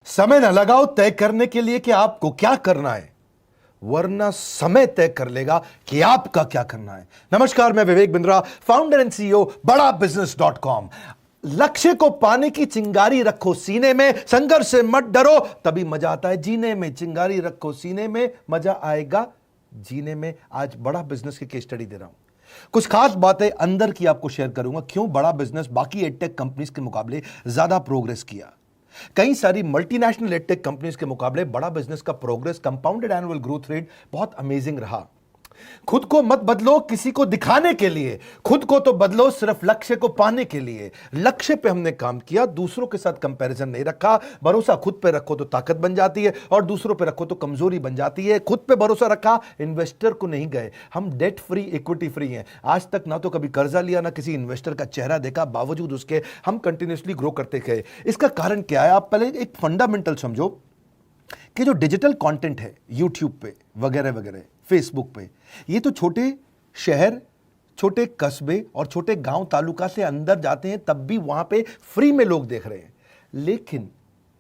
समय न लगाओ तय करने के लिए कि आपको क्या करना है, वरना समय तय कर लेगा कि आपका क्या करना है। नमस्कार, मैं Vivek Bindra, founder and CEO बड़ा बिजनेस .com। लक्ष्य को पाने की चिंगारी रखो सीने में, संघर्ष से मत डरो, तभी मजा आता है जीने में। चिंगारी रखो सीने में, मजा आएगा जीने में। आज बड़ा बिजनेस की केस स्टडी दे रहा हूं, कुछ खास बातें अंदर की आपको शेयर करूंगा, क्यों बड़ा बिजनेस बाकी एडटेक कंपनीज के मुकाबले ज्यादा प्रोग्रेस किया। कई सारी मल्टीनेशनल एडटेक कंपनीज के मुकाबले बड़ा बिजनेस का progress, compounded annual growth rate बहुत अमेजिंग रहा। खुद को मत बदलो किसी को दिखाने के लिए, खुद को तो बदलो सिर्फ लक्ष्य को पाने के लिए। लक्ष्य पे हमने काम किया, दूसरों के साथ कंपैरिजन नहीं रखा। भरोसा खुद पे रखो तो ताकत बन जाती है, और दूसरों पे रखो तो कमजोरी बन जाती है। खुद पे भरोसा रखा, इन्वेस्टर को नहीं गए। हम डेट फ्री, इक्विटी फ्री हैं। आज तक ना तो कभी कर्जा लिया, ना किसी इन्वेस्टर का चेहरा देखा, बावजूद उसके हम कंटिन्यूसली ग्रो करते गए। इसका कारण क्या है? आप पहले एक फंडामेंटल समझो कि जो डिजिटल कंटेंट है यूट्यूब पे वगैरह वगैरह, फेसबुक पे, ये तो छोटे शहर, छोटे कस्बे और छोटे गांव तालुका से अंदर जाते हैं, तब भी वहां पे फ्री में लोग देख रहे हैं। लेकिन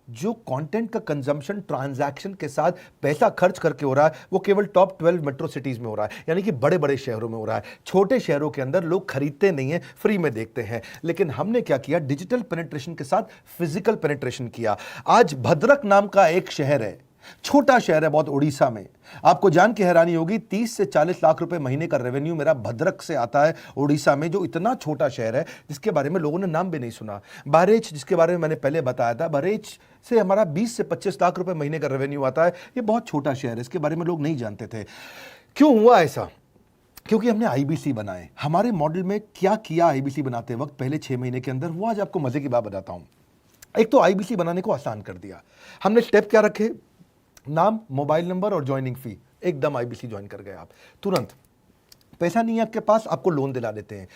जो कंटेंट का कंजम्पशन ट्रांजैक्शन के साथ पैसा खर्च करके हो रहा है, वो केवल टॉप 12 मेट्रो सिटीज में हो रहा है, यानी कि बड़े बड़े शहरों में हो रहा है। छोटे शहरों के अंदर लोग खरीदते नहीं है, फ्री में देखते हैं। लेकिन हमने क्या किया? डिजिटल पेनिट्रेशन के साथ फिजिकल पेनिट्रेशन किया। आज भद्रक नाम का एक शहर है, छोटा शहर है बहुत, उड़ीसा में। आपको जान के हैरानी होगी, 30 से 40 लाख रुपए महीने का रेवेन्यू मेरा भद्रक से आता है, उड़ीसा में, जो इतना छोटा शहर है जिसके बारे में लोगों ने नाम भी नहीं सुना। बहरेच, जिसके बारे में मैंने पहले बताया था, बहरेच से हमारा 20 से 25 लाख रुपए महीने का रेवेन्यू आता है। ये बहुत छोटा शहर है, इसके बारे में लोग नहीं जानते थे। क्यों हुआ ऐसा? क्योंकि हमने आईबीसी बनाए। हमारे मॉडल में क्या किया आईबीसी बनाते वक्त, पहले 6 महीने के अंदर? वो आज आपको मजे की बात बताता हूं। एक तो आईबीसी बनाने को आसान कर दिया हमने। स्टेप क्या रखे? नाम, मोबाइल नंबर और ज्वाइनिंग फी। एकदम आईबीसी ज्वाइन कर गए आप तुरंत। पैसा नहीं है आपके पास, आपको लोन दिला देते हैं।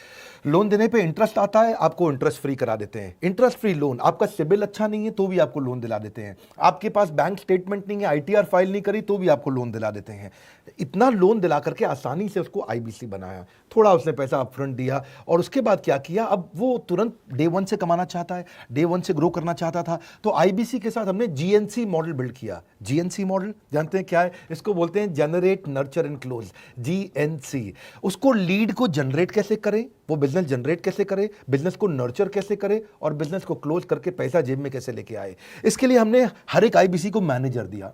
लोन देने पे इंटरेस्ट आता है, आपको इंटरेस्ट फ्री करा देते हैं। Interest free loan. आपका सिबिल अच्छा नहीं है तो भी आपको लोन दिला देते हैं। आपके पास बैंक स्टेटमेंट नहीं है, आईटीआर फाइल नहीं करी तो भी आपको लोन दिला देते हैं। इतना लोन दिला करके आसानी से उसको आईबीसी बनाया। थोड़ा उसने पैसा अपफ्रंट दिया, और उसके बाद क्या किया? अब वो तुरंत डे वन से कमाना चाहता है, डे वन से ग्रो करना चाहता था, तो आईबीसी के साथ हमने जीएनसी मॉडल बिल्ड किया। जीएनसी मॉडल जानते हैं क्या है? इसको बोलते हैं generate, nurture and close, GNC. उसको लीड को जनरेट कैसे करें, वो बिजनेस जनरेट कैसे करे, बिजनेस को नर्चर कैसे करे, और बिजनेस को क्लोज करके पैसा जेब में कैसे लेके आए। इसके लिए हमने हर एक आईबीसी को मैनेजर दिया।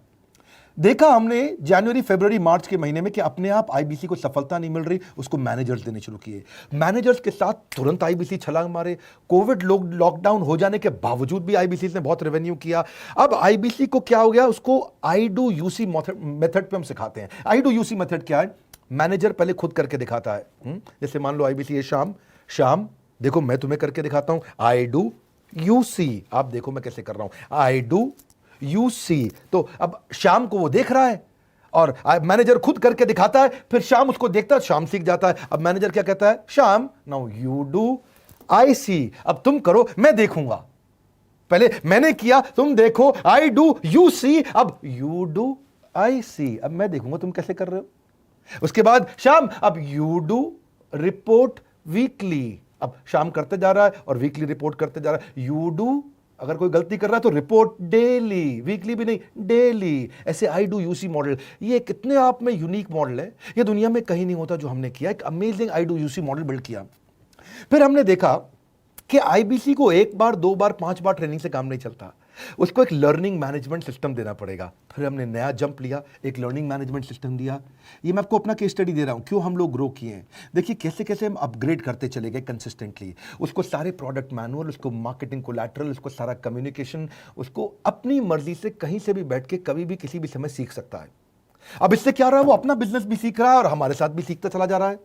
देखा हमने जनवरी, फरवरी, मार्च के महीने में कि अपने आप आईबीसी को सफलता नहीं मिल रही, उसको मैनेजर्स देने शुरू किए। मैनेजर्स के साथ तुरंत आईबीसी छलांग मारे। कोविड लॉकडाउन हो जाने के बावजूद भी आईबीसी ने बहुत रेवेन्यू किया। अब आईबीसी को क्या हो गया? उसको आई डू यूसी मेथड पे हम सिखाते हैं। आई डू यूसी मेथड क्या है? मैनेजर पहले खुद करके दिखाता है। जैसे मान लो आईबीसी है शाम, शाम देखो मैं तुम्हें करके दिखाता हूं, आई डू यूसी। आप देखो मैं कैसे कर रहा हूं, आई डू यूसी। तो अब शाम को वो देख रहा है, और मैनेजर खुद करके दिखाता है, फिर शाम उसको देखता है, शाम सीख जाता है। अब मैनेजर क्या कहता है? शाम, नाउ यू डू, आई सी। अब तुम करो, मैं देखूंगा। पहले मैंने किया, तुम देखो, आई डू, यू सी। अब यू डू, आई सी। अब मैं देखूंगा तुम कैसे कर रहे हो। उसके बाद शाम, अब यू डू रिपोर्ट वीकली। अब शाम करते जा रहा है और वीकली रिपोर्ट करते जा रहा है। यू डू, अगर कोई गलती कर रहा है तो रिपोर्ट डेली, वीकली भी नहीं, डेली। ऐसे आई डू यूसी मॉडल, ये कितने आप में यूनिक मॉडल है, ये दुनिया में कहीं नहीं होता जो हमने किया। एक amazing I do UC model build किया। फिर हमने देखा कि आईबीसी को 1 बार, 2 बार, 5 बार ट्रेनिंग से काम नहीं चलता, उसको एक लर्निंग मैनेजमेंट सिस्टम देना पड़ेगा। फिर हमने नया जंप लिया, एक लर्निंग मैनेजमेंट सिस्टम दिया। ये मैं आपको अपना केस स्टडी दे रहा हूं, क्यों हम लोग ग्रो किए हैं। देखिए कैसे कैसे हम अपग्रेड करते चले गए कंसिस्टेंटली। उसको सारे प्रोडक्ट मैनुअल, उसको मार्केटिंग कोलैटरल, उसको सारा कम्युनिकेशन, उसको अपनी मर्जी से कहीं से भी बैठ के कभी भी किसी भी समय सीख सकता है। अब इससे क्या रहा है? वो अपना बिजनेस भी सीख रहा है और हमारे साथ भी सीखता चला जा रहा है।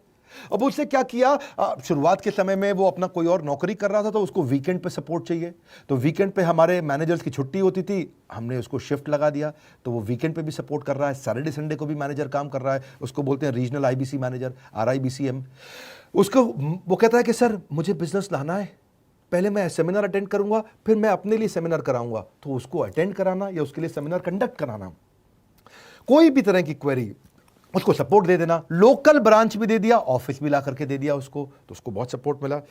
अब उससे क्या किया? शुरुआत के समय में वो अपना कोई और नौकरी कर रहा था, तो उसको वीकेंड पे सपोर्ट चाहिए। तो वीकेंड पे हमारे मैनेजर्स की छुट्टी होती थी, हमने उसको शिफ्ट लगा दिया, तो वो वीकेंड पे भी सपोर्ट कर रहा है। सैटरडे संडे को भी मैनेजर काम कर रहा है, उसको बोलते हैं रीजनल आईबीसी मैनेजर, RIBCM। उसको वो कहता है कि सर मुझे बिजनेस लाना है, पहले मैं सेमिनार अटेंड करूंगा, फिर मैं अपने लिए सेमिनार कराऊंगा। तो उसको अटेंड कराना या उसके लिए सेमिनार कंडक्ट कराना, कोई भी तरह की क्वेरी, उसको सपोर्ट दे देना, लोकल ब्रांच भी दे दिया, ऑफिस भी ला करके दे दिया उसको, तो उसको बहुत सपोर्ट मिला।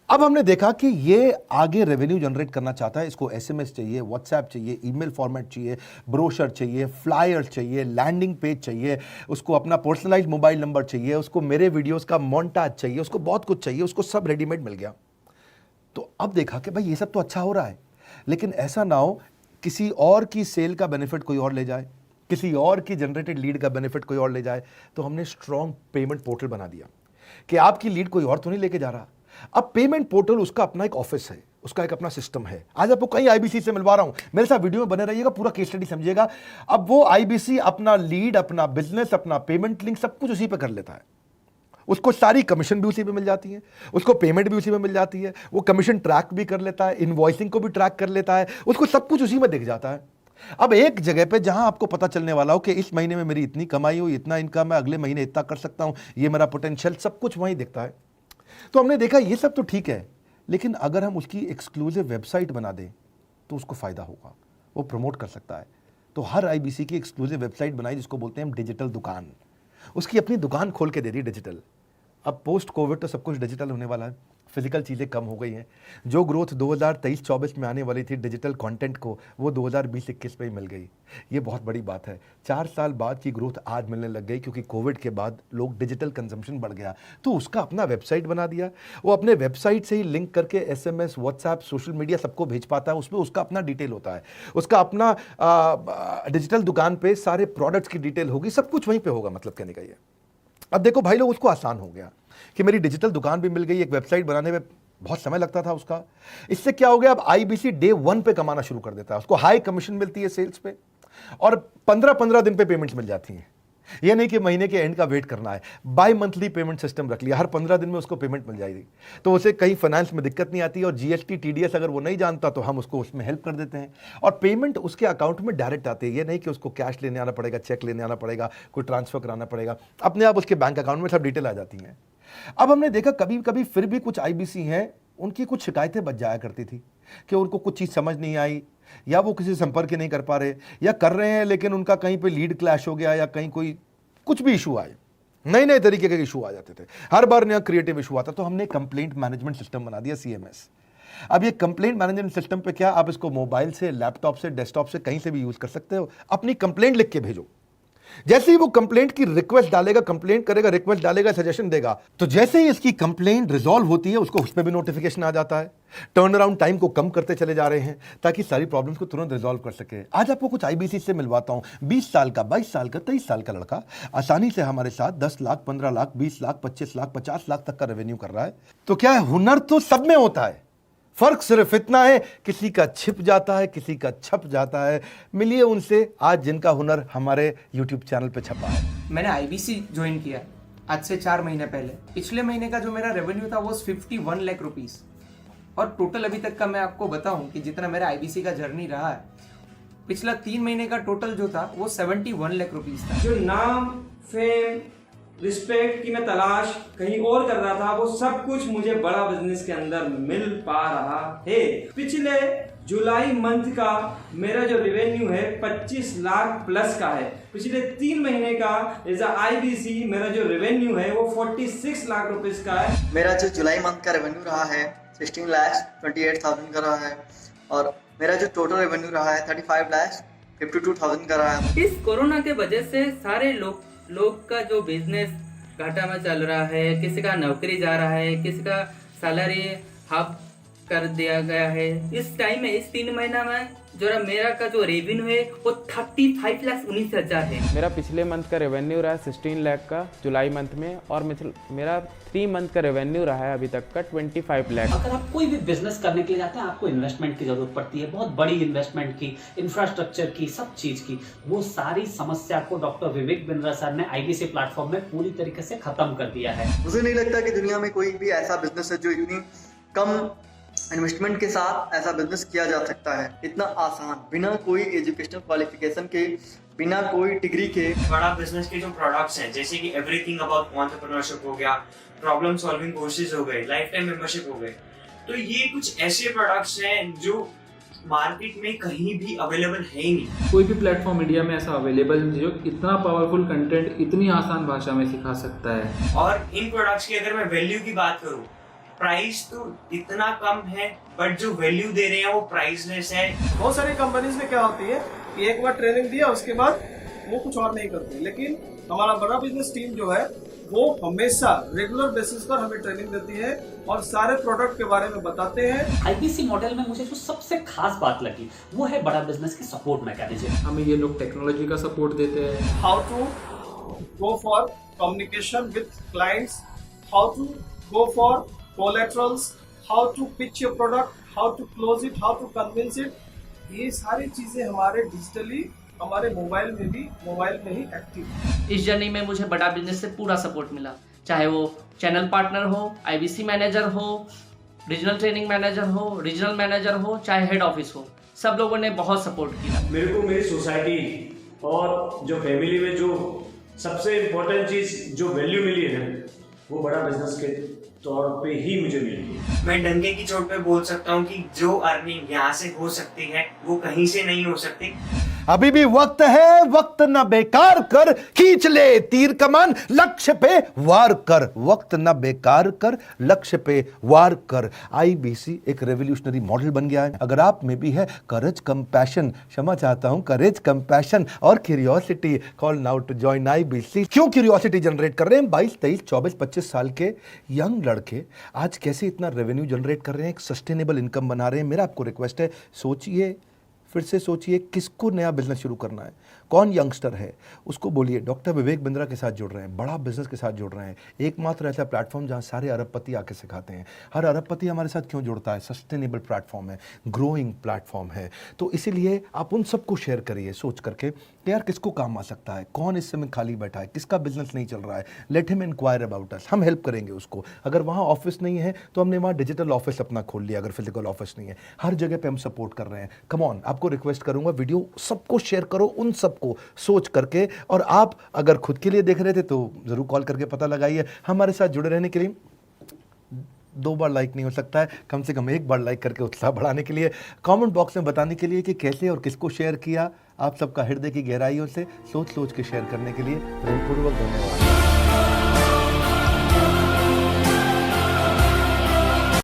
अब हमने देखा कि ये आगे रेवेन्यू जनरेट करना चाहता है, इसको एसएमएस चाहिए, व्हाट्सएप चाहिए, ईमेल फॉर्मेट चाहिए, ब्रोशर चाहिए, फ्लायर चाहिए, लैंडिंग पेज चाहिए, उसको अपना पर्सनलाइज मोबाइल नंबर चाहिए, उसको मेरे वीडियोस का मोन्टाज चाहिए, उसको बहुत कुछ चाहिए, उसको सब रेडीमेड मिल गया। तो अब देखा कि भाई ये सब तो अच्छा हो रहा है, लेकिन ऐसा ना हो किसी और की सेल का बेनिफिट कोई और ले जाए, किसी और की जनरेटेड लीड का बेनिफिट कोई और ले जाए। तो हमने स्ट्रॉन्ग पेमेंट पोर्टल बना दिया कि आपकी लीड कोई और तो नहीं लेके जा रहा। अब पेमेंट पोर्टल उसका अपना एक ऑफिस है, उसका एक अपना सिस्टम है। आज आपको कई आईबीसी से मिलवा रहा हूं, मेरे साथ वीडियो में बने रहिएगा, पूरा केस स्टडी समझिएगा। अब वो आईबीसी अपना लीड, अपना बिजनेस, अपना पेमेंट लिंक सब कुछ उसी पे कर लेता है। उसको सारी कमीशन भी उसी पे मिल जाती है, उसको पेमेंट भी उसी में मिल जाती है, वो कमीशन ट्रैक भी कर लेता है, इनवॉइसिंग को भी ट्रैक कर लेता है, उसको सब कुछ उसी में दिख जाता है। अब एक जगह पे जहां आपको पता चलने वाला हो कि इस महीने में मेरी इतनी कमाई हुई, इतना इनकम है, अगले महीने इतना कर सकता हूं, ये मेरा पोटेंशियल, सब कुछ वहीं दिखता है। तो हमने देखा ये सब तो ठीक है, लेकिन अगर हम उसकी एक्सक्लूसिव वेबसाइट बना दें तो उसको फायदा होगा, वो प्रमोट कर सकता है। तो हर आईबीसी की एक्सक्लूसिव वेबसाइट बनाई, जिसको बोलते हैं हम डिजिटल दुकान। उसकी अपनी दुकान खोल के दे दी डिजिटल। अब पोस्ट कोविड तो सब कुछ डिजिटल होने वाला है, फिजिकल चीज़ें कम हो गई हैं। जो ग्रोथ 2023-24 में आने वाली थी डिजिटल कंटेंट को, वो 2020-21 में ही मिल गई। ये बहुत बड़ी बात है। 4 साल बाद की ग्रोथ आज मिलने लग गई, क्योंकि कोविड के बाद लोग डिजिटल कंजम्पशन बढ़ गया। तो उसका अपना वेबसाइट बना दिया, वो अपने वेबसाइट से ही लिंक करके एसएमएस, व्हाट्सएप, सोशल मीडिया सब को भेज पाता है। उसमें उसका अपना डिटेल होता है, उसका अपना डिजिटल दुकान पे सारे प्रोडक्ट्स की डिटेल होगी, सब कुछ वहीं पर होगा। मतलब कहने का ये, अब देखो भाई लोग, उसको आसान हो गया कि मेरी डिजिटल दुकान भी मिल गई। एक वेबसाइट बनाने में बहुत समय लगता था उसका। इससे क्या हो गया, अब आईबीसी डे 1 पे कमाना शुरू कर देता है। उसको हाई कमीशन मिलती है सेल्स पे, और 15-15 दिन पे पेमेंट्स मिल जाती हैं। ये नहीं कि महीने के एंड का वेट करना है, बाई मंथली पेमेंट सिस्टम रख लिया, हर 15 दिन में उसको पेमेंट मिल जाएगी। तो उसे कहीं फाइनेंस में दिक्कत नहीं आती, और जीएसटी, टीडीएस अगर वो नहीं जानता तो हम उसको उसमें हेल्प कर देते हैं, और पेमेंट उसके अकाउंट में डायरेक्ट आती है। ये नहीं कि उसको कैश लेने आना पड़ेगा, चेक लेने आना पड़ेगा, कोई ट्रांसफर कराना पड़ेगा, अपने आप उसके बैंक अकाउंट में सब डिटेल आ जाती हैं। अब हमने देखा कभी कभी फिर भी कुछ आईबीसी हैं, उनकी कुछ शिकायतें बच जाया करती थी कि उनको कुछ चीज़ समझ नहीं आई, या वो किसी से संपर्क ही नहीं कर पा रहे, या कर रहे हैं लेकिन उनका कहीं पे लीड क्लैश हो गया, या कहीं कोई कुछ भी इशू आए, नए नए तरीके के इशू आ जाते थे, हर बार नया क्रिएटिव इशू आता। तो हमने कंप्लेंट मैनेजमेंट सिस्टम बना दिया, सीएमएस। अब ये कंप्लेंट मैनेजमेंट सिस्टम पे क्या, आप इसको मोबाइल से, लैपटॉप से, डेस्कटॉप से, कहीं से भी यूज कर सकते हो। अपनी कंप्लेंट लिख के भेजो, जैसे ही वो कंप्लेंट की रिक्वेस्ट डालेगा, कंप्लेंट करेगा, रिक्वेस्ट डालेगा, सजेशन देगा, तो जैसे ही इसकी कंप्लेंट रिजॉल्व होती है उसको उस पर भी नोटिफिकेशन आ जाता है। टर्न अराउंड टाइम को कम करते चले जा रहे हैं ताकि सारी प्रॉब्लम्स को तुरंत रिजॉल्व कर सके। आज आपको कुछ आईबीसी से मिलवाता हूं। 20 साल का, 22 साल का, 23 साल का लड़का आसानी से हमारे साथ 10 लाख, 15 लाख, 20 लाख, 25 लाख, 50 लाख तक का रेवेन्यू कर रहा है। तो क्या है, हुनर तो सब में होता है, फर्क सिर्फ इतना है किसी का छिप जाता है, किसी का छप जाता है। मिलिए उनसे आज जिनका हुनर हमारे YouTube चैनल पे छपा है। मैंने आईबीसी ज्वाइन किया आज से 4 महीने पहले। पिछले महीने का जो मेरा रेवेन्यू था वो 51 लाख रुपीस, और टोटल अभी तक का मैं आपको बताऊं कि जितना मेरा आईबीसी का जर्नी रहा है, पिछला 3 महीने का टोटल जो था वो 71 लाख रुपीस था। जो नाम, फेम, रिस्पेक्ट की मैं तलाश कहीं और कर रहा था, वो सब कुछ मुझे बड़ा बिजनेस के अंदर मिल पा रहा है। पिछले जुलाई मंथ का मेरा जो रेवेन्यू है 25 लाख प्लस का है। पिछले 3 महीने का एज आईबीसी मेरा जो रेवेन्यू है वो 46 लाख रुपीस का है। मेरा जो जुलाई मंथ का रेवेन्यू रहा है 16,28,000 का रहा है, और मेरा जो टोटल रेवेन्यू रहा है 35,52,000 का रहा है। इस कोरोना के वजह से सारे लोग का जो बिजनेस घाटा में चल रहा है, किसी का नौकरी जा रहा है, किसी का सैलरी हाफ कर दिया गया है। इस टाइम में, इस 3 महीना में जो मेरा का जो रेवेन्यू है वो 35,19,000 है। मेरा पिछले मंथ का रेवेन्यू रहा है 16 लाख का जुलाई मंथ में, और मेरा 3 मंथ का रेवेन्यू रहा है अभी तक का 25 लाख। अगर आप कोई भी बिजनेस करने के लिए जाते हैं, आपको इन्वेस्टमेंट की जरूरत पड़ती है, बहुत बड़ी इन्वेस्टमेंट की, इंफ्रास्ट्रक्चर की, सब चीज की। वो सारी समस्या को डॉक्टर विवेक बिंद्रा सर ने आईबीसी प्लेटफॉर्म में पूरी तरीके से खत्म कर दिया है। मुझे नहीं लगता कि दुनिया में कोई भी ऐसा बिजनेस है जो इतनी कम इन्वेस्टमेंट के साथ ऐसा बिजनेस किया जा सकता है, इतना आसान, बिना कोई एजुकेशनल क्वालिफिकेशन के, बिना कोई डिग्री के। बड़ा बिजनेस के जो प्रोडक्ट्स हैं, जैसे कि एवरीथिंग अबाउट एंटरप्रेन्योरशिप हो गया, प्रॉब्लम सॉल्विंग कोर्सेज हो गए, लाइफ टाइम मेंबरशिप हो गए, तो ये कुछ ऐसे प्रोडक्ट्स हैं जो मार्केट में कहीं भी अवेलेबल है ही नहीं। कोई भी प्लेटफॉर्म इंडिया में ऐसा अवेलेबल नहीं जो इतना पावरफुल कंटेंट इतनी आसान भाषा में सिखा सकता है। और इन प्रोडक्ट्स की अगर मैं वैल्यू की बात करूं, प्राइस तो इतना कम है बट जो वैल्यू दे रहे हैं वो प्राइसलेस है। बहुत सारी कंपनीज में क्या होती है कि एक बार ट्रेनिंग दिया उसके बाद वो कुछ और नहीं करते, लेकिन हमारा बड़ा बिजनेस टीम जो है वो हमेशा रेगुलर बेसिस पर हमें ट्रेनिंग देती है और सारे प्रोडक्ट के बारे में बताते हैं। आईबीसी मॉडल में मुझे जो सबसे खास बात लगी वो है बड़ा बिजनेस की सपोर्ट मैकेनिज्म। हमें ये लोग टेक्नोलॉजी का सपोर्ट देते हैं। How to go for communication with clients, how to go for collaterals, how to pitch your product, how to close it, how to convince it, ये सारी चीजें हमारे डिजिटली हमारे मोबाइल में ही एक्टिव है। इस जर्नी में मुझे बड़ा बिजनेस से पूरा सपोर्ट मिला, चाहे वो चैनल पार्टनर हो, आईबीसी मैनेजर हो, रीजनल ट्रेनिंग मैनेजर हो, रीजनल मैनेजर हो, चाहे हेड ऑफिस हो, सब लोगों ने बहुत सपोर्ट किया। मेरे को मेरी सोसाइटी और जो फैमिली में जो सबसे इम्पोर्टेंट चीज़ जो वैल्यू मिली है ना, वो बड़ा बिजनेस के तौर पे ही मुझे मिली है। मैं डंके की चोट पे बोल सकता हूँ कि जो अर्निंग यहाँ से हो सकती है वो कहीं से नहीं हो सकती। अभी भी वक्त है, वक्त न बेकार कर, खींच ले तीर कमान, लक्ष्य पे वार कर, वक्त न बेकार कर, लक्ष्य पे वार कर। आईबीसी एक रेवोल्यूशनरी मॉडल बन गया है। अगर आप में भी है करेज, कंपैशन, क्षमा चाहता हूं, करेज, कंपैशन और curiosity, call now to join IBC. क्यों क्यूरियोसिटी जनरेट कर रहे हैं? 22, 23, 24, 25 साल के यंग लड़के आज कैसे इतना रेवेन्यू जनरेट कर रहे हैं, एक सस्टेनेबल इनकम बना रहे हैं। मेरा आपको रिक्वेस्ट है, सोचिए, फिर से सोचिए, किसको नया बिजनेस शुरू करना है, कौन यंगस्टर है, उसको बोलिए डॉक्टर विवेक बिंद्रा के साथ जुड़ रहे हैं, बड़ा बिजनेस के साथ जुड़ रहे हैं। एकमात्र ऐसा प्लेटफॉर्म जहां सारे अरबपति आके सिखाते हैं। हर अरबपति हमारे साथ क्यों जुड़ता है? सस्टेनेबल प्लेटफॉर्म है, ग्रोइंग प्लेटफॉर्म है। तो इसीलिए आप उन सबको शेयर करिए सोच करके कि यार किसको काम आ सकता है, कौन इस समय खाली बैठा है, किसका बिजनेस नहीं चल रहा है, let him enquire about us, हम हेल्प करेंगे उसको। अगर वहाँ ऑफिस नहीं है तो हमने वहाँ डिजिटल ऑफिस अपना खोल लिया, अगर फिजिकल ऑफिस नहीं है, हर जगह पे हम सपोर्ट कर रहे हैं। कम ऑन, आपको रिक्वेस्ट करूंगा वीडियो सबको शेयर करो, उन सबको सोच करके। और आप अगर खुद के लिए देख रहे थे तो जरूर कॉल करके पता लगाइए। हमारे साथ जुड़े रहने के लिए 2 बार लाइक नहीं हो सकता है, कम से कम 1 बार लाइक करके उत्साह बढ़ाने के लिए, कमेंट बॉक्स में बताने के लिए कि कैसे और किसको शेयर किया। आप सबका हृदय की गहराइयों से सोच सोच के शेयर करने के लिए प्रेमपूर्वक धन्यवाद।